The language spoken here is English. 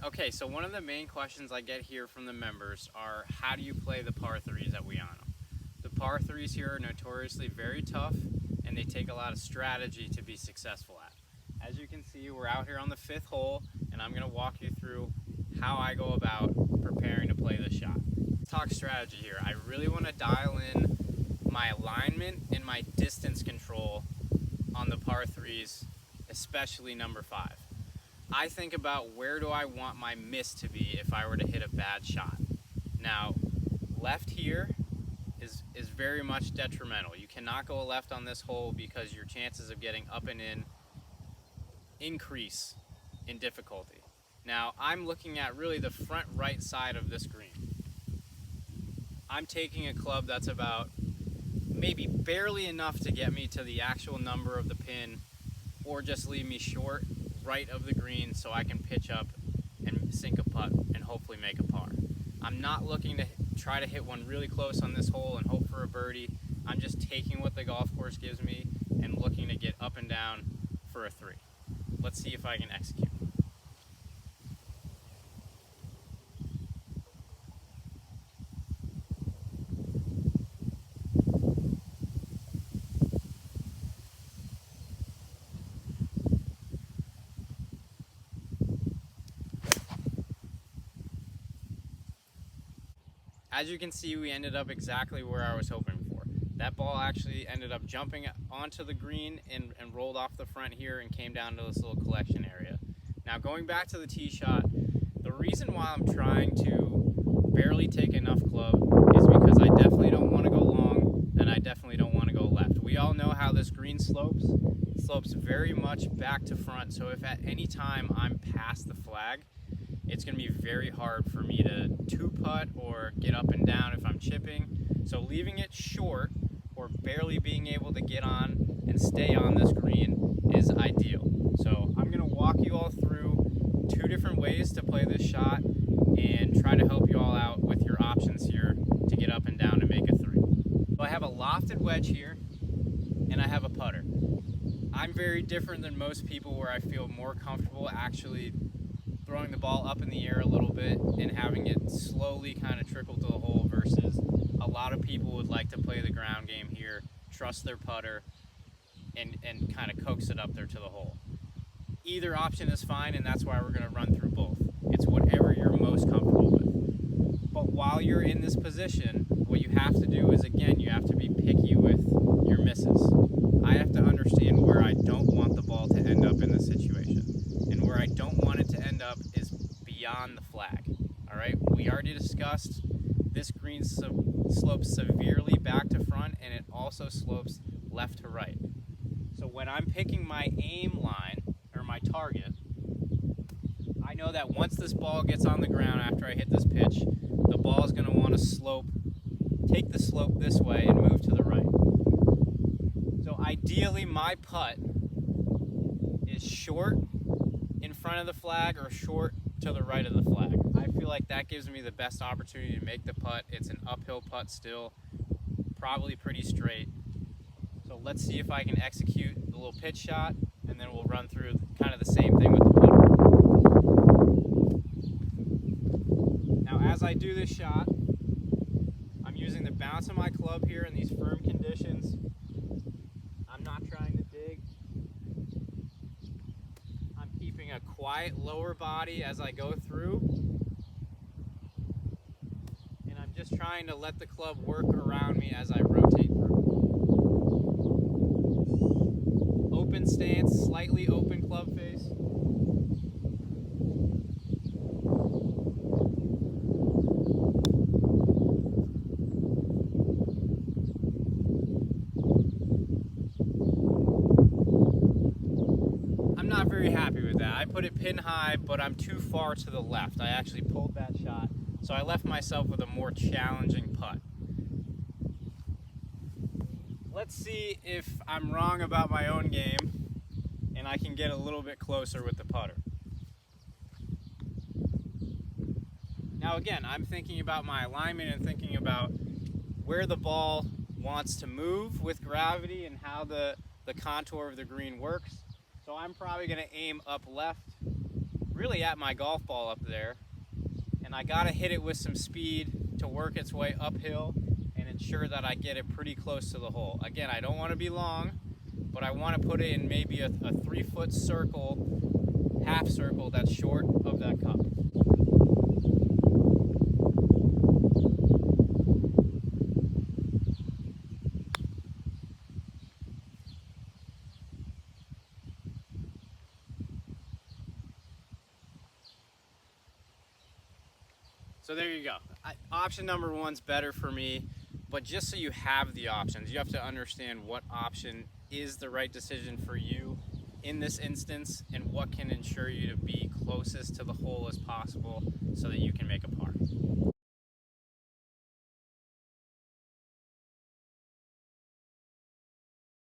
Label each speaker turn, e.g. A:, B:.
A: Okay, so one of the main questions I get here from the members are, how do you play the par 3s at Wianno? The par 3s here are notoriously very tough, and they take a lot of strategy to be successful at. As you can see, we're out here on the 5th hole, and I'm going to walk you through how I go about preparing to play this shot. Let's talk strategy here. I really want to dial in my alignment and my distance control on the par 3s, especially number 5. I think about, where do I want my miss to be if I were to hit a bad shot. Now, left here is very much detrimental. You cannot go left on this hole because your chances of getting up and in increase in difficulty. Now, I'm looking at really the front right side of this green. I'm taking a club that's about maybe barely enough to get me to the actual number of the pin, or just leave me short right of the green so I can pitch up and sink a putt and hopefully make a par. I'm not looking to try to hit one really close on this hole and hope for a birdie. I'm just taking what the golf course gives me and looking to get up and down for a 3. Let's see if I can execute. As you can see, we ended up exactly where I was hoping for. That ball actually ended up jumping onto the green and rolled off the front here and came down to this little collection area. Now, going back to the tee shot, the reason why I'm trying to barely take enough club is because I definitely don't want to go long, and I definitely don't want to go left. We all know how this green slopes. It slopes very much back to front, so if at any time I'm past the flag, it's going to be very hard for me to two-putt or get up and down if I'm chipping. So leaving it short or barely being able to get on and stay on this green is ideal. So I'm going to walk you all through 2 different ways to play this shot and try to help you all out with your options here to get up and down and make a 3. So I have a lofted wedge here, and I have a putter. I'm very different than most people, where I feel more comfortable actually throwing the ball up in the air a little bit and having it slowly kind of trickle to the hole, versus a lot of people would like to play the ground game here, trust their putter, and kind of coax it up there to the hole. Either option is fine, and that's why we're going to run through both. It's whatever you're most comfortable with. But while you're in this position, what you have to do is, again, you have to be picky with your misses. I have to understand where I don't want the ball to end up in this situation. And where I don't want it to end up is beyond the flag. All right, we already discussed this green slopes severely back to front, and it also slopes left to right. So when I'm picking my aim line, or my target, I know that once this ball gets on the ground after I hit this pitch, the ball is going to want to take the slope this way and move to the right. So ideally, my putt is short in front of the flag or short to the right of the flag. I feel like that gives me the best opportunity to make the putt. It's an uphill putt still, probably pretty straight. So let's see if I can execute the little pitch shot, and then we'll run through kind of the same thing with the putter. Now, as I do this shot, I'm using the bounce of my club here in these firm conditions. I'm not trying to dig. I'm keeping a quiet lower body as I go through. And I'm just trying to let the club work around me as I rotate through. Open stance, slightly open club face. I'm not very happy with that. I put it pin high, but I'm too far to the left. I actually pulled that shot, so I left myself with a more challenging putt. Let's see if I'm wrong about my own game and I can get a little bit closer with the putter. Now again, I'm thinking about my alignment and thinking about where the ball wants to move with gravity and how the contour of the green works. So I'm probably going to aim up left really at my golf ball up there, and I gotta hit it with some speed to work its way uphill and ensure that I get it pretty close to the hole. Again, I don't want to be long, but I want to put it in maybe a 3-foot circle, half circle that's short of that cup. So there you go. Option number one's better for me, but just so you have the options, you have to understand what option is the right decision for you in this instance and what can ensure you to be closest to the hole as possible so that you can make a par.